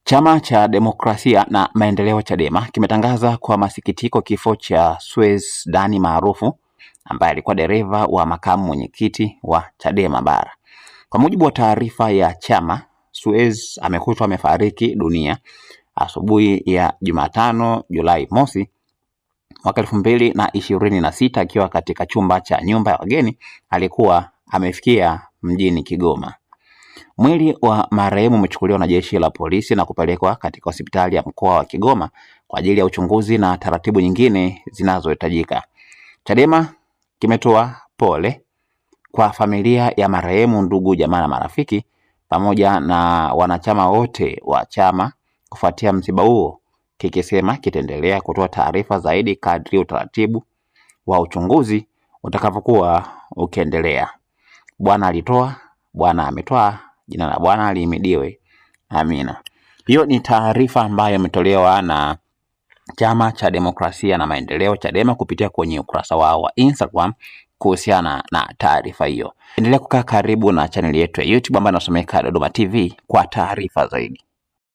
Chama cha Demokrasia na Maendeleo Chadema kimetangaza kwa masikitiko kifo cha Swez Dani maarufu ambaye alikuwa dereva wa makamu mwenyekiti wa Chadema Bara. Kwa mujibu wa taarifa ya chama, Swez amekutwa amefariki dunia asubuhi ya Jumatano Julai mosi mwaka 2026 akiwa katika chumba cha nyumba ya wageni alikuwa amefikia mjini Kigoma. Mwili wa marehemu umechukuliwa na jeshi la polisi na kupelekwa katika hospitali ya mkoa wa Kigoma kwa ajili ya uchunguzi na taratibu nyingine zinazohitajika. Chadema kimetoa pole kwa familia ya marehemu, ndugu, jamaa na marafiki pamoja na wanachama wote wa chama kufuatia msiba huo, kikisema kitaendelea kutoa taarifa zaidi kadri utaratibu wa uchunguzi utakavyokuwa ukiendelea. Bwana alitoa, Bwana ametoa, jina la Bwana lihimidiwe. Amina. Hiyo ni taarifa ambayo imetolewa na Chama cha Demokrasia na Maendeleo Chadema kupitia kwenye ukurasa wao wa Instagram kuhusiana na taarifa hiyo. Endelea kukaa karibu na channel yetu ya YouTube ambayo inasomeka Dodoma TV kwa taarifa zaidi.